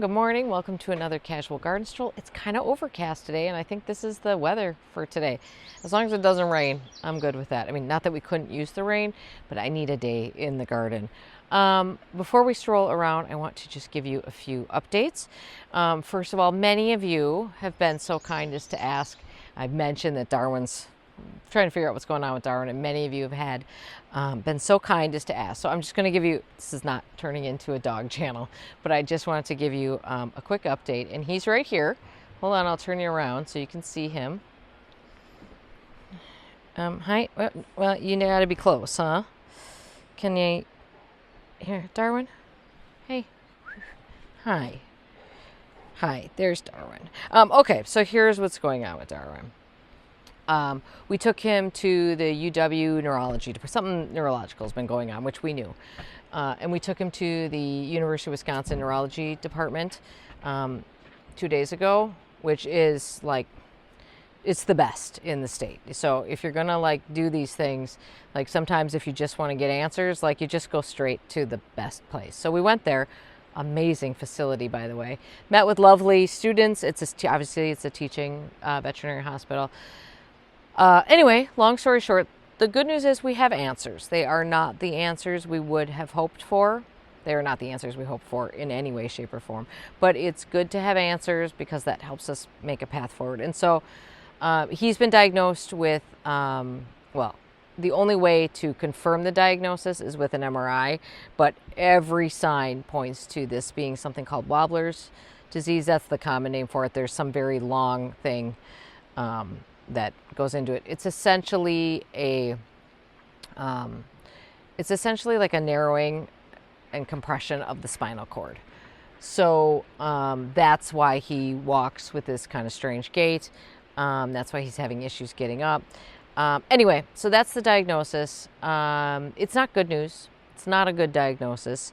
Good morning. Welcome to another casual garden stroll. It's kind of overcast today, and I think this is the weather for today. As long as it doesn't rain, I'm good with that. I mean, not that we couldn't use the rain, but I need a day in the garden. Before we stroll around, I want to just give you a few updates. First of all, many of you have been so kind as to ask. I've mentioned that Darwin's trying to figure out what's going on with Darwin, and many of you have had been so kind as to ask. So I'm just going to give you, this is not turning into a dog channel, but I just wanted to give you a quick update. And he's right here. Hold on, I'll turn you around so you can see him. Hi. Well, you got to be close, huh? Can you? Here, Darwin. Hey. Hi. Hi. There's Darwin. Okay, so here's what's going on with Darwin. We took him to the UW neurology, something neurological has been going on, which we knew. And we took him to the University of Wisconsin neurology department 2 days ago, which is like, it's the best in the state. So if you're gonna like do these things, like sometimes if you just want to get answers, like you just go straight to the best place. So we went there. Amazing facility, by the way. Met with lovely students. Obviously it's a teaching veterinary hospital. Anyway, long story short, the good news is we have answers. They are not the answers we would have hoped for. They are not the answers we hope for in any way, shape, or form. But it's good to have answers because that helps us make a path forward. And so he's been diagnosed with, well, the only way to confirm the diagnosis is with an MRI, but every sign points to this being something called Wobbler's disease. That's the common name for it. There's some very long thing that goes into it. It's essentially like a narrowing and compression of the spinal cord. So that's why he walks with this kind of strange gait. That's why he's having issues getting up. Anyway, so that's the diagnosis. It's not good news. It's not a good diagnosis,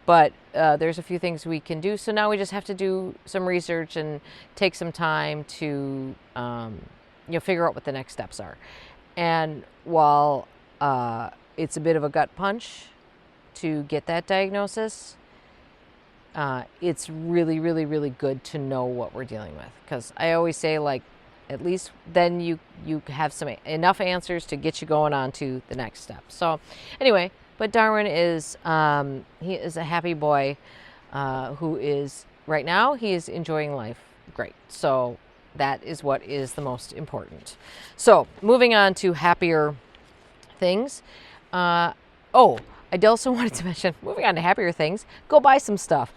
but there's a few things we can do. So now we just have to do some research and take some time to figure out what the next steps are. And while it's a bit of a gut punch to get that diagnosis, it's really, really, really good to know what we're dealing with. Because I always say, like, at least then you have enough answers to get you going on to the next step. So anyway, but Darwin is, he is a happy boy who is, right now, he is enjoying life great. So that is what is the most important. So moving on to happier things. I also wanted to mention, moving on to happier things, go buy some stuff.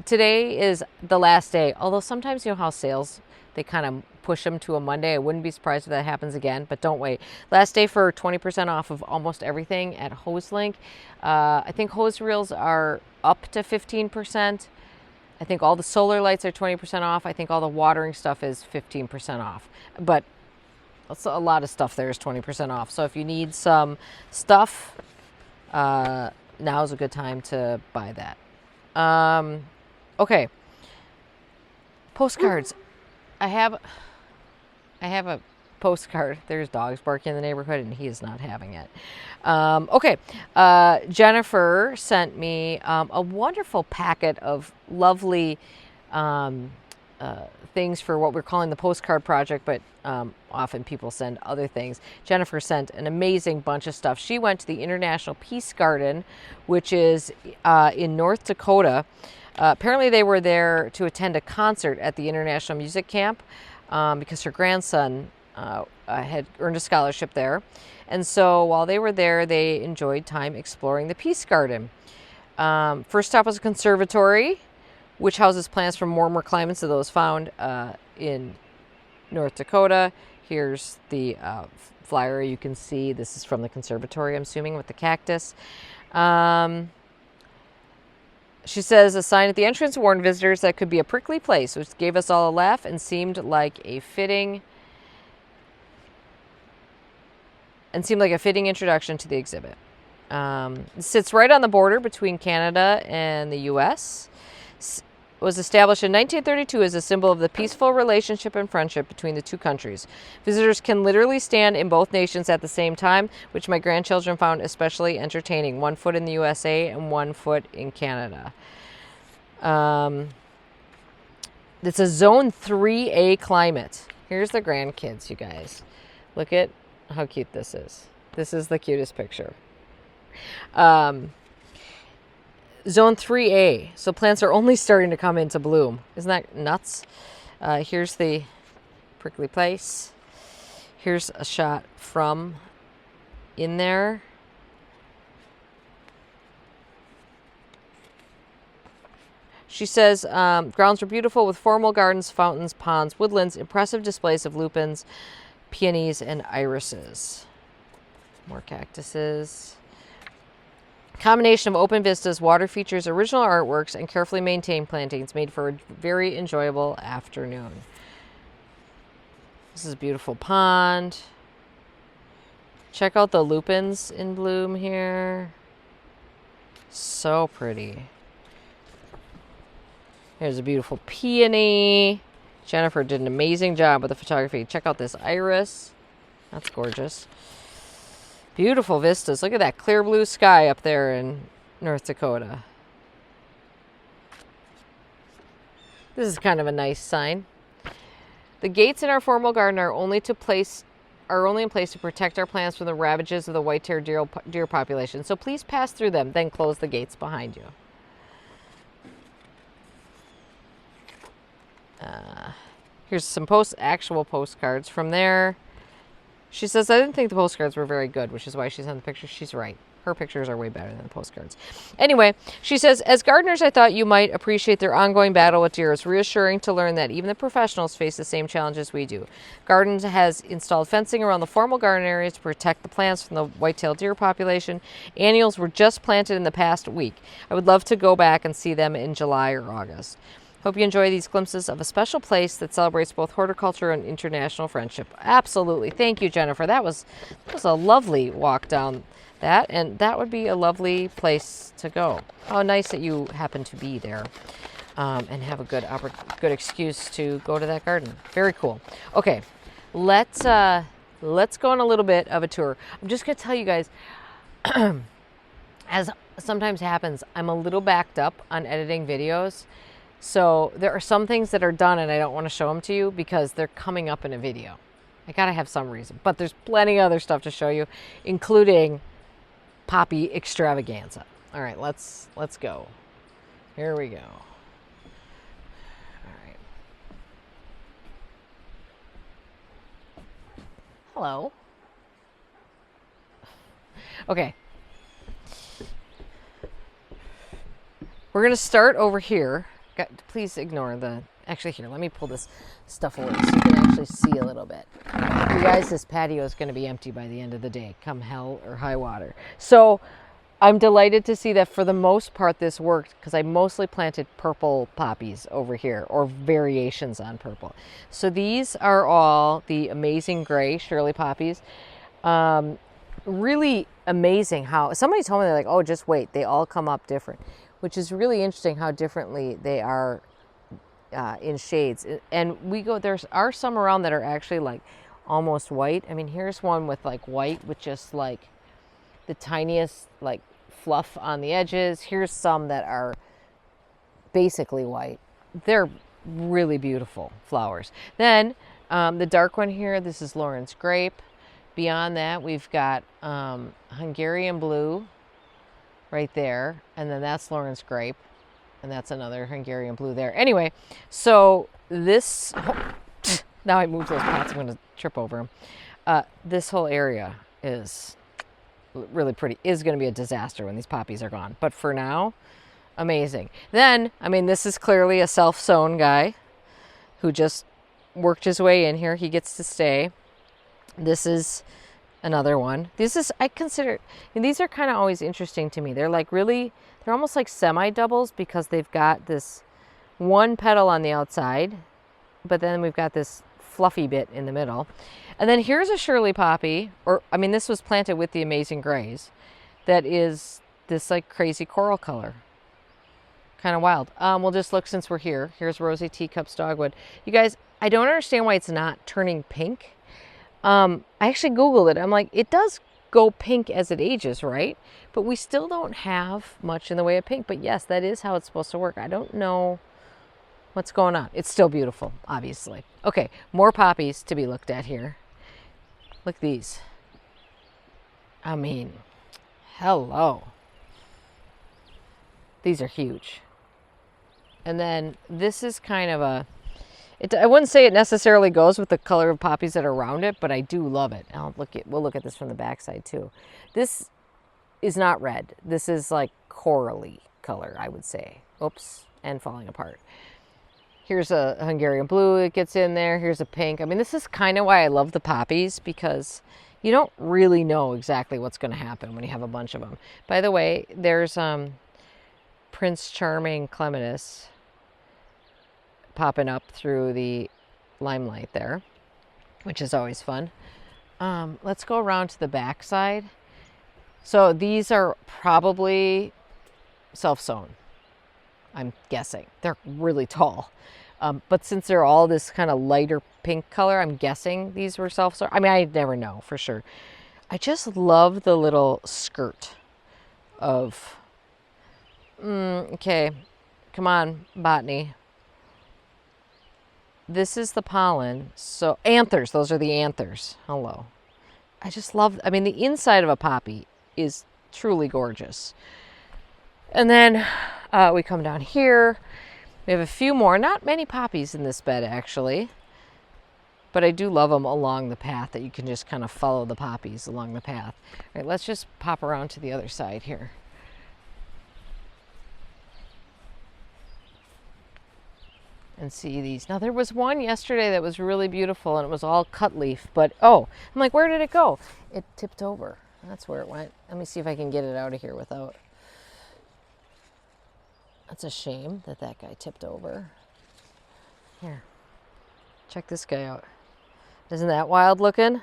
Today is the last day, although sometimes you know how sales, they kind of push them to a Monday. I wouldn't be surprised if that happens again, but don't wait. Last day for 20% off of almost everything at HoseLink. I think hose reels are up to 15%. I think all the solar lights are 20% off. I think all the watering stuff is 15% off. But a lot of stuff there is 20% off. So if you need some stuff, now's a good time to buy that. Okay. Postcards. I have a postcard. There's dogs barking in the neighborhood, and he is not having it. Okay. Jennifer sent me a wonderful packet of lovely things for what we're calling the postcard project, but often people send other things. Jennifer sent an amazing bunch of stuff. She went to the International Peace Garden, which is in North Dakota. Apparently they were there to attend a concert at the International Music Camp because her grandson had earned a scholarship there. And so while they were there, they enjoyed time exploring the Peace Garden. First stop was a conservatory, which houses plants from warmer climates than those found in North Dakota. Here's the flyer you can see. This is from the conservatory, I'm assuming, with the cactus. She says a sign at the entrance warned visitors that could be a prickly place, which gave us all a laugh and seemed like a fitting introduction to the exhibit. It sits right on the border between Canada and the U.S. Was established in 1932 as a symbol of the peaceful relationship and friendship between the two countries. Visitors can literally stand in both nations at the same time, which my grandchildren found especially entertaining. 1 foot in the USA and 1 foot in Canada. It's a zone 3A climate. Here's the grandkids, you guys. Look at how cute this is. This is the cutest picture. Zone 3A. So plants are only starting to come into bloom. Isn't that nuts? Here's the prickly place. Here's a shot from in there. She says, grounds are beautiful with formal gardens, fountains, ponds, woodlands, impressive displays of lupins, peonies, and irises. More cactuses. Combination of open vistas, water features, original artworks, and carefully maintained plantings made for a very enjoyable afternoon. This is a beautiful pond. Check out the lupins in bloom here. So pretty. Here's a beautiful peony. Jennifer did an amazing job with the photography. Check out this iris. That's gorgeous. Beautiful vistas. Look at that clear blue sky up there in North Dakota. This is kind of a nice sign. The gates in our formal garden are only in place to protect our plants from the ravages of the white-tailed deer population. So please pass through them, then close the gates behind you. Here's some actual postcards from there. She says, I didn't think the postcards were very good, which is why she's on the picture. She's right. Her pictures are way better than the postcards. Anyway, she says, as gardeners, I thought you might appreciate their ongoing battle with deer. It's reassuring to learn that even the professionals face the same challenges we do. Gardens has installed fencing around the formal garden areas to protect the plants from the white-tailed deer population. Annuals were just planted in the past week. I would love to go back and see them in July or August. Hope you enjoy these glimpses of a special place that celebrates both horticulture and international friendship. Absolutely. Thank you, Jennifer. That was a lovely walk down that, and that would be a lovely place to go. How nice that you happen to be there and have a good excuse to go to that garden. Very cool. Okay, let's go on a little bit of a tour. I'm just going to tell you guys, as sometimes happens, I'm a little backed up on editing videos. So there are some things that are done and I don't want to show them to you because they're coming up in a video. I gotta have some reason, but there's plenty of other stuff to show you, including poppy extravaganza. All right, let's go. Here we go. All right. Hello. Okay. We're gonna start over here. Please ignore the, actually here, let me pull this stuff away so you can actually see a little bit. You guys, this patio is going to be empty by the end of the day, come hell or high water. So I'm delighted to see that for the most part this worked because I mostly planted purple poppies over here or variations on purple. So these are all the amazing gray Shirley poppies. Really amazing how, somebody told me, they're like, oh, just wait, they all come up different. Which is really interesting how differently they are in shades. And there are some around that are actually like almost white. I mean, here's one with like white with just like the tiniest like fluff on the edges. Here's some that are basically white. They're really beautiful flowers. Then the dark one here, this is Lawrence grape. Beyond that, we've got Hungarian blue right there, and then that's Lawrence grape, and that's another Hungarian blue there. Anyway, so this, now I moved those pots, I'm going to trip over them. This whole area is really pretty, is going to be a disaster when these poppies are gone, but for now, amazing. Then, I mean, this is clearly a self-sown guy who just worked his way in here. He gets to stay. This is another one. This is, I consider, and these are kind of always interesting to me. They're like really, they're almost like semi-doubles because they've got this one petal on the outside, but then we've got this fluffy bit in the middle. And then here's a Shirley poppy, or I mean, this was planted with the amazing grays, that is this like crazy coral color. Kind of wild. We'll just look since we're here. Here's Rosy Teacups Dogwood. You guys, I don't understand why it's not turning pink. I actually Googled it. I'm like, it does go pink as it ages, right? But we still don't have much in the way of pink. But yes, that is how it's supposed to work. I don't know What's going on? It's still beautiful, obviously. Okay, more poppies to be looked at here. Look at these. I mean, hello. These are huge. And then this is kind of a, I wouldn't say it necessarily goes with the color of poppies that are around it, but I do love it. We'll look at this from the back side too. This is not red. This is like corally color, I would say. Oops, and falling apart. Here's a Hungarian blue that gets in there. Here's a pink. I mean, this is kind of why I love the poppies, because you don't really know exactly what's going to happen when you have a bunch of them. By the way, there's Prince Charming Clematis popping up through the limelight there, which is always fun. Let's go around to the back side. So these are probably self-sown, I'm guessing. They're really tall. But since they're all this kind of lighter pink color, I'm guessing these were self-sown. I mean, I never know for sure. I just love the little skirt of, okay, come on, botany. This is the pollen. So anthers, those are the anthers. Hello. I just love, I mean, the inside of a poppy is truly gorgeous. And then we come down here. We have a few more, not many poppies in this bed actually, but I do love them along the path, that you can just kind of follow the poppies along the path. All right, let's just pop around to the other side here. And see these. Now there was one yesterday that was really beautiful and it was all cut leaf, but oh, I'm like, where did it go? It tipped over. That's where it went. Let me see if I can get it out of here without. That's a shame that that guy tipped over. Here, check this guy out. Isn't that wild looking?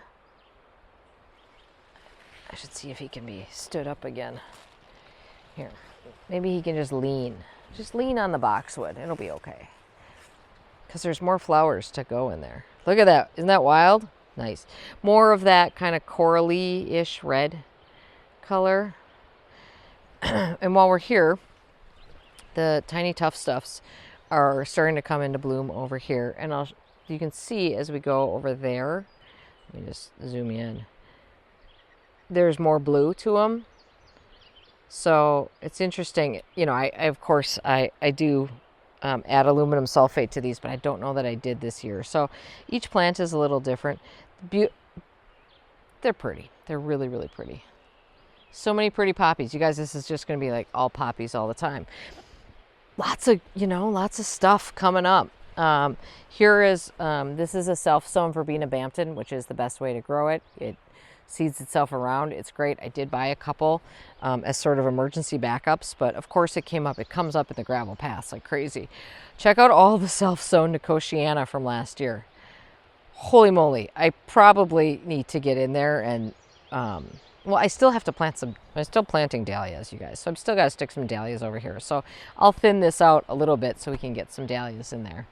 I should see if he can be stood up again. Here, maybe he can just lean. Just lean on the boxwood. It'll be okay. Because there's more flowers to go in there. Look at that. Isn't that wild? Nice. More of that kind of corally-ish red color. And while we're here, the tiny tough stuffs are starting to come into bloom over here. And you can see as we go over there, let me just zoom in, there's more blue to them. So it's interesting. You know, I of course, I do add aluminum sulfate to these, but I don't know that I did this year. So each plant is a little different. They're pretty. They're really, really pretty. So many pretty poppies. You guys, this is just going to be like all poppies all the time. Lots of, lots of stuff coming up. Here is, this is a self-sown verbena Bampton, which is the best way to grow it. It seeds itself around. It's great. I did buy a couple as sort of emergency backups, but of course it comes up in the gravel paths like crazy. Check out all the self-sown Nicotiana from last year. Holy moly. I probably need to get in there and, well, I still have to plant I'm still planting dahlias, you guys. So I've still got to stick some dahlias over here. So I'll thin this out a little bit so we can get some dahlias in there.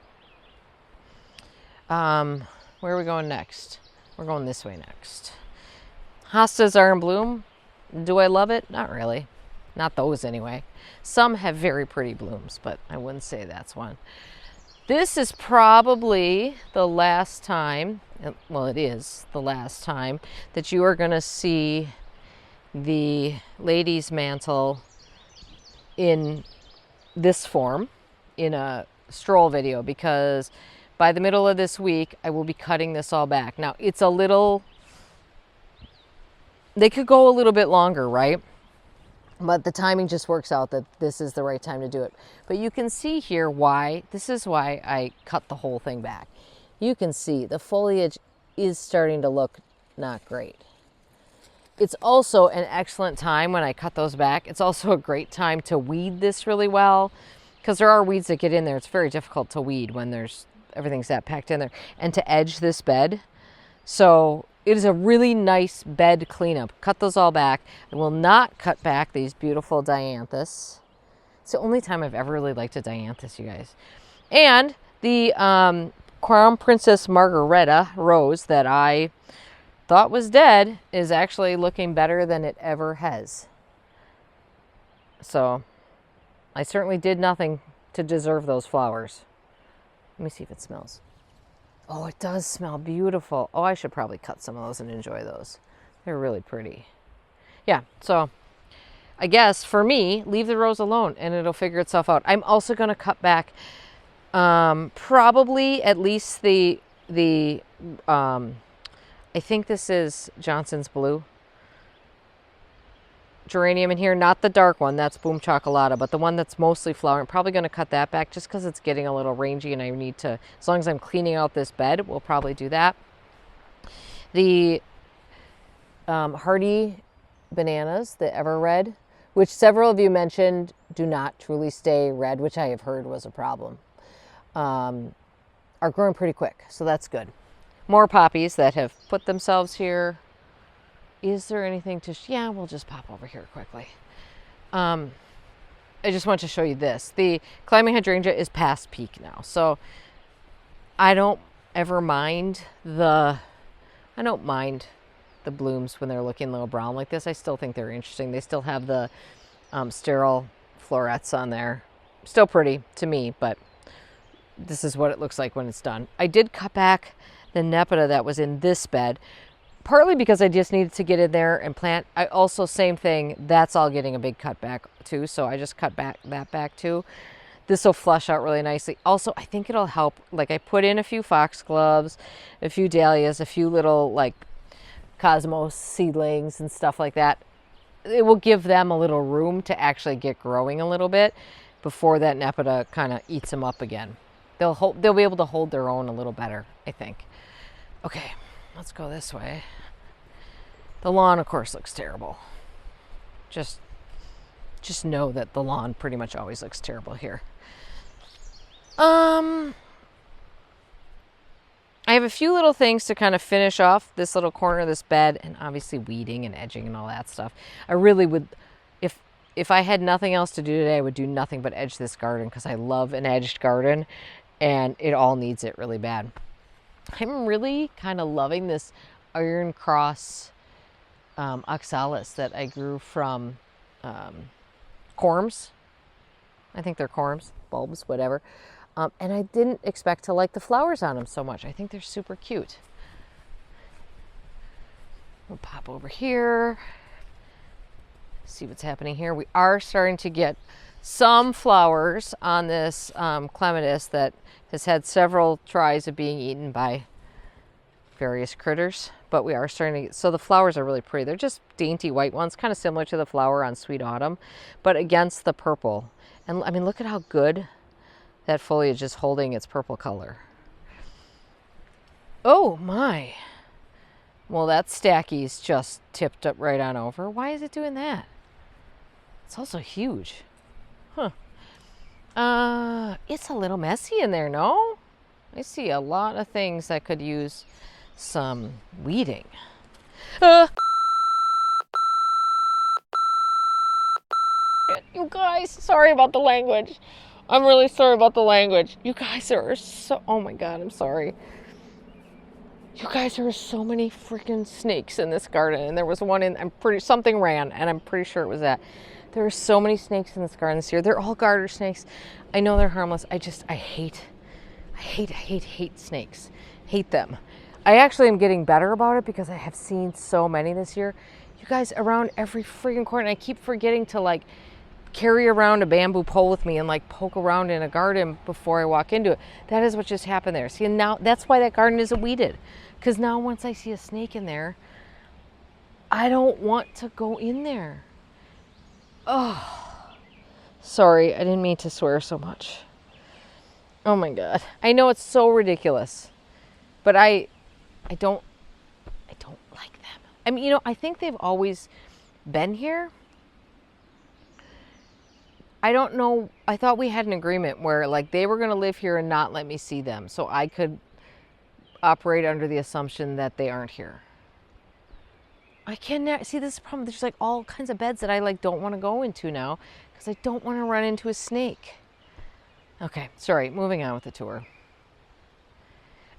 Where are we going next? We're going this way next. Hostas are in bloom. Do I love it? Not really. Not those anyway. Some have very pretty blooms, but I wouldn't say that's one. This is probably the last time, well, it is the last time that you are going to see the lady's mantle in this form in a stroll video, because by the middle of this week, I will be cutting this all back. Now, it's a little, they could go a little bit longer, right? But the timing just works out that this is the right time to do it. But you can see here why, this is why I cut the whole thing back. You can see the foliage is starting to look not great. It's also an excellent time when I cut those back. It's also a great time to weed this really well, because there are weeds that get in there. It's very difficult to weed when everything's that packed in there, and to edge this bed. So it is a really nice bed cleanup. Cut those all back. I will not cut back these beautiful dianthus. It's the only time I've ever really liked a dianthus, you guys. And the Crown Princess Margareta rose that I thought was dead is actually looking better than it ever has. So I certainly did nothing to deserve those flowers. Let me see if it smells. Oh, it does smell beautiful. Oh, I should probably cut some of those and enjoy those. They're really pretty. Yeah, so I guess for me, leave the rose alone and it'll figure itself out. I'm also going to cut back probably at least the I think this is Johnson's Blue geranium in here, not the dark one, that's Boom Chocolata, but the one that's mostly flowering. I'm probably going to cut that back just because it's getting a little rangy and I need to, as long as I'm cleaning out this bed, we'll probably do that. The hardy bananas, the Ever Red, which several of you mentioned do not truly stay red, which I have heard was a problem, are growing pretty quick, so that's good. More poppies that have put themselves here. Is there anything to, yeah, we'll just pop over here quickly. I just want to show you this. The climbing hydrangea is past peak now, so I don't ever mind the blooms when they're looking a little brown like this. I still think they're interesting. They still have the sterile florets on there. Still pretty to me, but this is what it looks like when it's done. I did cut back the Nepeta that was in this bed, partly because I just needed to get in there and plant. I also, same thing, that's all getting a big cut back too, so I just cut back that back too. This will flush out really nicely. Also, I think it'll help, like I put in a few foxgloves, a few dahlias, a few little like cosmos seedlings and stuff like that. It will give them a little room to actually get growing a little bit before that Nepeta kind of eats them up again. They'll be able to hold their own a little better, I think. Okay, let's go this way. The lawn, of course, looks terrible. Just know that the lawn pretty much always looks terrible here. I have a few little things to kind of finish off this little corner of this bed, and obviously weeding and edging and all that stuff. I really would, if I had nothing else to do today, I would do nothing but edge this garden because I love an edged garden and it all needs it really bad. I'm really kind of loving this Iron Cross oxalis that I grew from corms. I think they're corms, bulbs, whatever. And I didn't expect to like the flowers on them so much. I think they're super cute. We'll pop over here, see what's happening here. We are starting to get some flowers on this clematis that has had several tries of being eaten by various critters, but we are starting to get, so the flowers are really pretty. They're just dainty white ones, kind of similar to the flower on Sweet Autumn, but against the purple. And I mean, look at how good that foliage is holding its purple color. Oh my. Well, that stacky's just tipped up right on over. Why is it doing that? It's also huge. Huh. It's a little messy in there, no? I see a lot of things that could use some weeding. You guys, sorry about the language. I'm really sorry about the language. You guys are so, oh my God, I'm sorry. You guys, there are so many freaking snakes in this garden. And there was one in, something ran, and I'm pretty sure it was that. There are so many snakes in this garden this year. They're all garter snakes. I know they're harmless. I hate snakes. Hate them. I actually am getting better about it because I have seen so many this year. You guys, around every freaking corner. And I keep forgetting to like carry around a bamboo pole with me and like poke around in a garden before I walk into it. That is what just happened there. See, and now that's why that garden isn't weeded. Because now once I see a snake in there, I don't want to go in there. Oh, sorry, I didn't mean to swear so much. Oh my God. I know it's so ridiculous, but I don't like them. I mean, you know, I think they've always been here. I don't know. I thought we had an agreement where like they were going to live here and not let me see them, so I could operate under the assumption that they aren't here. I cannot see this problem. There's like all kinds of beds that I like don't want to go into now because I don't want to run into a snake. Okay, sorry, moving on with the tour.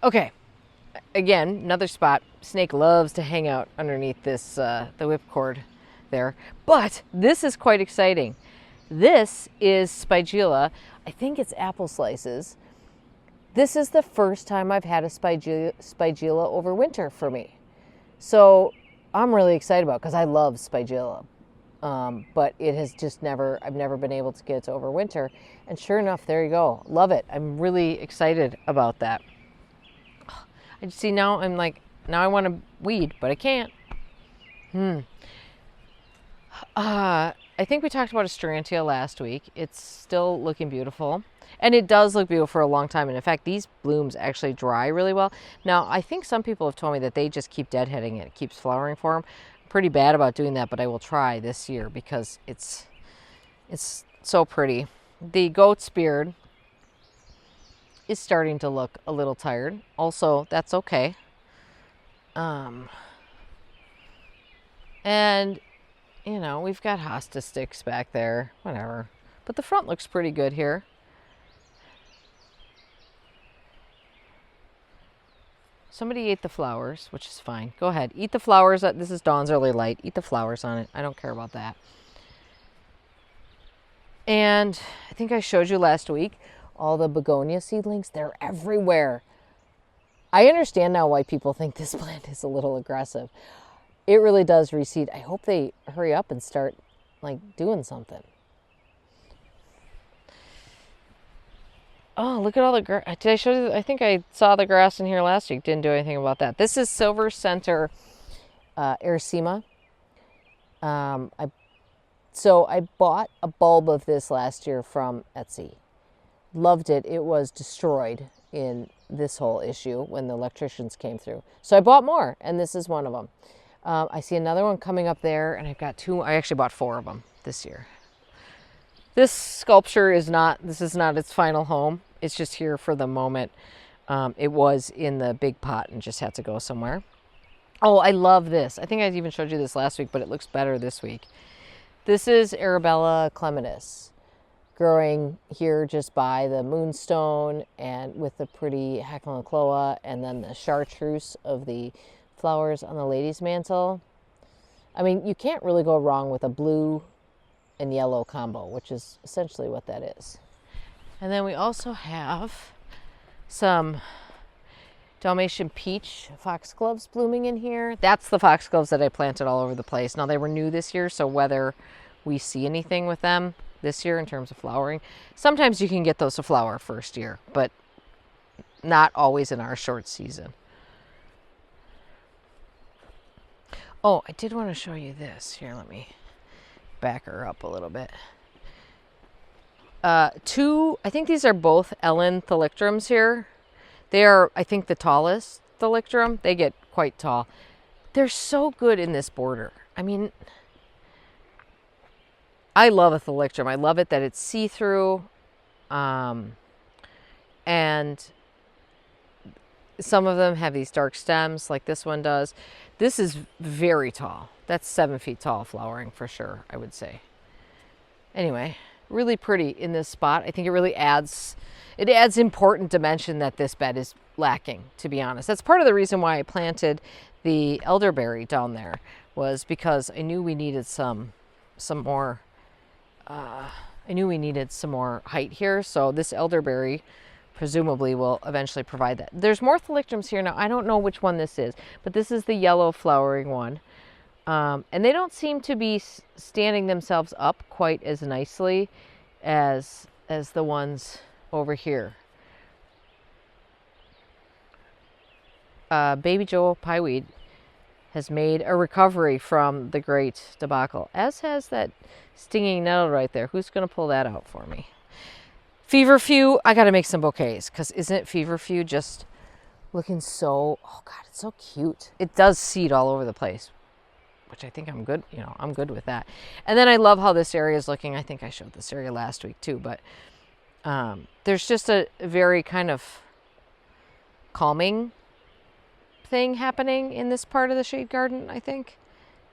Okay, again, another spot. Snake loves to hang out underneath this, the whipcord there. But this is quite exciting. This is Spigula. I think it's apple slices. this is the first time I've had a spigilla over winter for me. So I'm really excited about it because I love spigilla. But it has just I've never been able to get it to overwinter. And sure enough, there you go. Love it. I'm really excited about that. I see now I'm like, now I want to weed, but I can't. I think we talked about Astrantia last week. It's still looking beautiful. And it does look beautiful for a long time. And in fact, these blooms actually dry really well. Now, I think some people have told me that they just keep deadheading it. It keeps flowering for them. I'm pretty bad about doing that, but I will try this year because it's so pretty. The goat's beard is starting to look a little tired. Also, that's okay. And, you know, we've got hosta sticks back there, whatever. But the front looks pretty good here. Somebody ate the flowers, which is fine. Go ahead, eat the flowers. This is Dawn's early light. Eat the flowers on it. I don't care about that. And I think I showed you last week all the begonia seedlings. They're everywhere. I understand now why people think this plant is a little aggressive. It really does reseed. I hope they hurry up and start like doing something. Oh, look at all the grass. Did I show you? I think I saw the grass in here last week. Didn't do anything about that. This is Silver Center Erycema. So I bought a bulb of this last year from Etsy. Loved it. It was destroyed in this whole issue when the electricians came through. So I bought more, and this is one of them. I see another one coming up there, and I've got two. I actually bought 4 of them this year. This sculpture is not its final home. It's just here for the moment. It was in the big pot and just had to go somewhere. Oh, I love this. I think I even showed you this last week, but it looks better this week. This is Arabella clematis, growing here just by the moonstone and with the pretty Hecklenchloa and then the chartreuse of the flowers on the lady's mantle. I mean, you can't really go wrong with a blue and yellow combo, which is essentially what that is. And then we also have some Dalmatian peach foxgloves blooming in here. That's the foxgloves that I planted all over the place. Now they were new this year, so whether we see anything with them this year in terms of flowering, sometimes you can get those to flower first year, but not always in our short season. Oh, I did want to show you this. Here, let me back her up a little bit. I think these are both Ellen thalictrums here. They are, I think, the tallest thalictrum. They get quite tall. They're so good in this border. I mean, I love a thalictrum. I love it that it's see-through. And some of them have these dark stems like this one does. This is very tall. That's 7 feet tall flowering for sure, I would say. Anyway, really pretty in this spot. I think it really adds important dimension that this bed is lacking, to be honest. That's part of the reason why I planted the elderberry down there, was because I knew we needed some more height here. So this elderberry presumably will eventually provide that. There's more thalictrums here now. I don't know which one this is, but this is the yellow flowering one. And they don't seem to be standing themselves up quite as nicely as the ones over here. Baby Joe Pieweed has made a recovery from the great debacle, as has that stinging nettle right there. Who's going to pull that out for me? Feverfew, I got to make some bouquets, because isn't it Feverfew just looking so, oh God, it's so cute. It does seed all over the place, which I think I'm good, I'm good with that. And then I love how this area is looking. I think I showed this area last week too, but there's just a very kind of calming thing happening in this part of the shade garden, I think.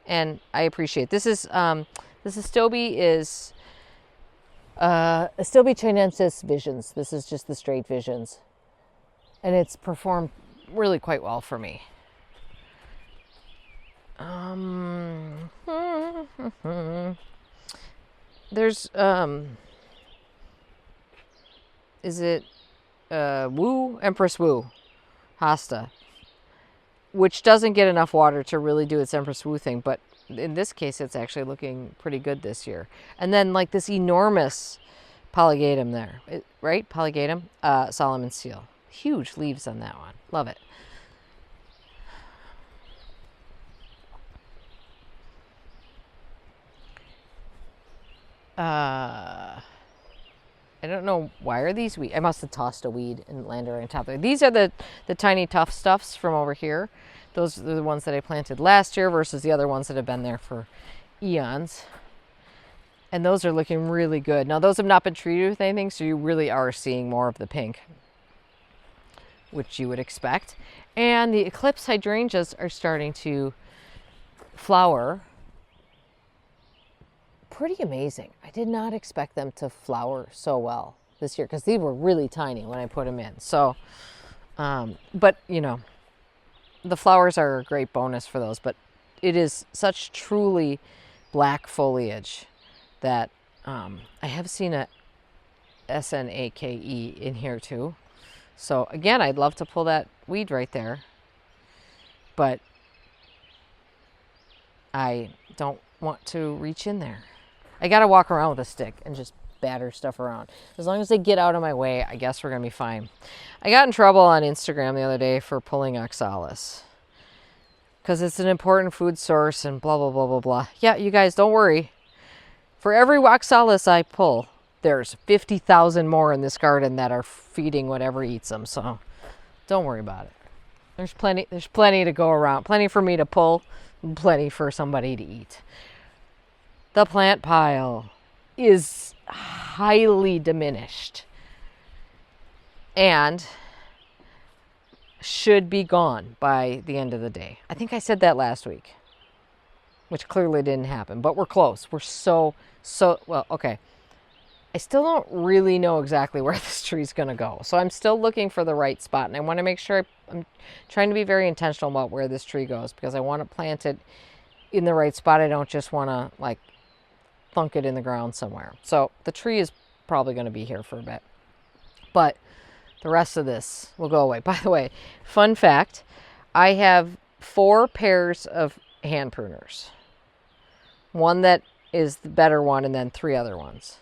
And I appreciate this is Astobe is Astobe chinensis visions. This is just the straight visions, and it's performed really quite well for me. There's is it Empress Wu hosta, which doesn't get enough water to really do its Empress Wu thing, but in this case, it's actually looking pretty good this year. And then like this enormous polygatum there, right? Polygatum, Solomon seal. Huge leaves on that one. Love it. I don't know, why are these weeds? I must have tossed a weed and landed right on top of it. These are the tiny tough stuffs from over here. Those are the ones that I planted last year versus the other ones that have been there for eons. And those are looking really good. Now those have not been treated with anything, so you really are seeing more of the pink, which you would expect. And the eclipse hydrangeas are starting to flower. Pretty amazing. I did not expect them to flower so well this year because these were really tiny when I put them in. So, but you know, the flowers are a great bonus for those, but it is such truly black foliage that I have seen a snake in here too. So again, I'd love to pull that weed right there, but I don't want to reach in there. I got to walk around with a stick and just batter stuff around. As long as they get out of my way, I guess we're going to be fine. I got in trouble on Instagram the other day for pulling oxalis because it's an important food source and blah, blah, blah, blah, blah. Yeah, you guys, don't worry. For every oxalis I pull, there's 50,000 more in this garden that are feeding whatever eats them. So don't worry about it. There's plenty to go around. Plenty for me to pull, and plenty for somebody to eat. The plant pile is highly diminished and should be gone by the end of the day. I think I said that last week, which clearly didn't happen, but we're close. We're so, well, okay. I still don't really know exactly where this tree's going to go. So I'm still looking for the right spot, and I want to make sure I'm trying to be very intentional about where this tree goes because I want to plant it in the right spot. I don't just want to like thunk it in the ground somewhere. So the tree is probably going to be here for a bit, but the rest of this will go away. By the way, fun fact, I have 4 pairs of hand pruners. One that is the better one and then 3 other ones.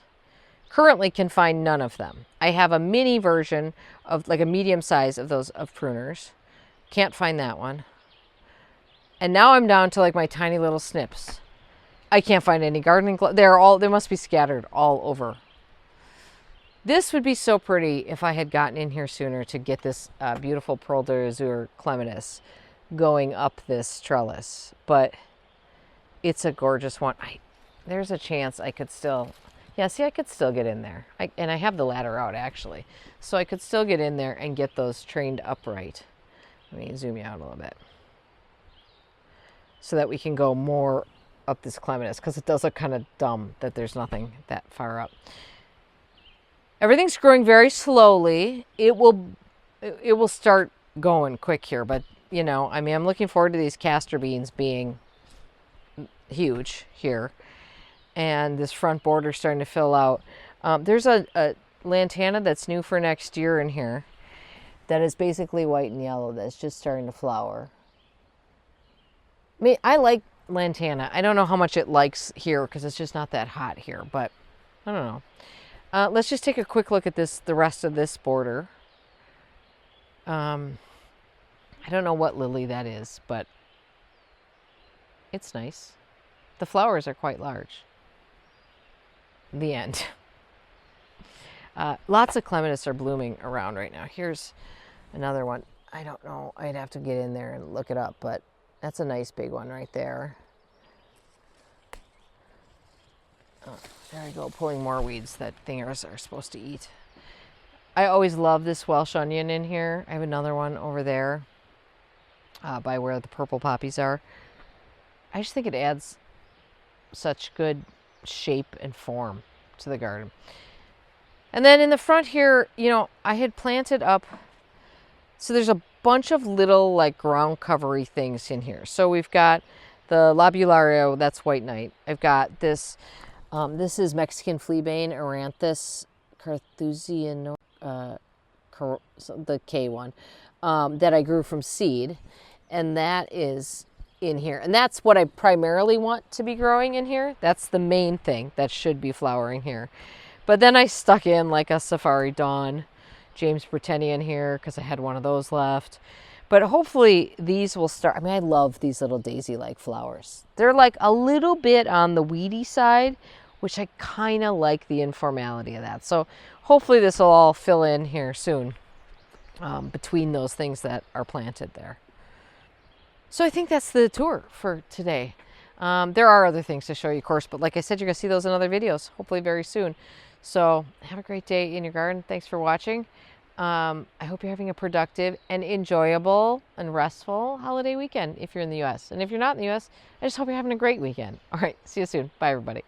Currently can find none of them. I have a mini version of like a medium size of those of pruners. Can't find that one. And now I'm down to like my tiny little snips. I can't find any gardening gloves. They must be scattered all over. This would be so pretty if I had gotten in here sooner to get this beautiful Pearl d'Azur clematis going up this trellis. But it's a gorgeous one. There's a chance I could still, yeah, see, I could still get in there. And I have the ladder out actually. So I could still get in there and get those trained upright. Let me zoom you out a little bit. So that we can go more up this clematis because it does look kind of dumb that there's nothing that far up. Everything's growing very slowly. It will start going quick here, but you know, I mean, I'm looking forward to these castor beans being huge here, and this front border starting to fill out. There's a lantana that's new for next year in here that is basically white and yellow that's just starting to flower. I mean, I like lantana. I don't know how much it likes here because it's just not that hot here, but I don't know. Let's just take a quick look at the rest of this border. I don't know what lily that is, but it's nice. The flowers are quite large. The end. Lots of clematis are blooming around right now. Here's another one. I don't know. I'd have to get in there and look it up, but that's a nice big one right there. Oh, there we go, pulling more weeds that thingers are supposed to eat. I always love this Welsh onion in here. I have another one over there by where the purple poppies are. I just think it adds such good shape and form to the garden. And then in the front here, you know, I had planted up, so there's a bunch of little like ground covery things in here. So we've got the lobularia, that's white knight. I've got this, this is Mexican fleabane, Aranthus carthusian, the K one, that I grew from seed. And that is in here. And that's what I primarily want to be growing in here. That's the main thing that should be flowering here. But then I stuck in like a Safari Dawn James Britannia here because I had one of those left. But hopefully these will start. I mean, I love these little daisy-like flowers. They're like a little bit on the weedy side, which I kind of like the informality of that. So hopefully this will all fill in here soon between those things that are planted there. So I think that's the tour for today. There are other things to show you, of course, but like I said, you're going to see those in other videos, hopefully very soon. So have a great day in your garden. Thanks for watching. I hope you're having a productive and enjoyable and restful holiday weekend if you're in the U.S. And if you're not in the U.S., I just hope you're having a great weekend. All right, see you soon. Bye, everybody.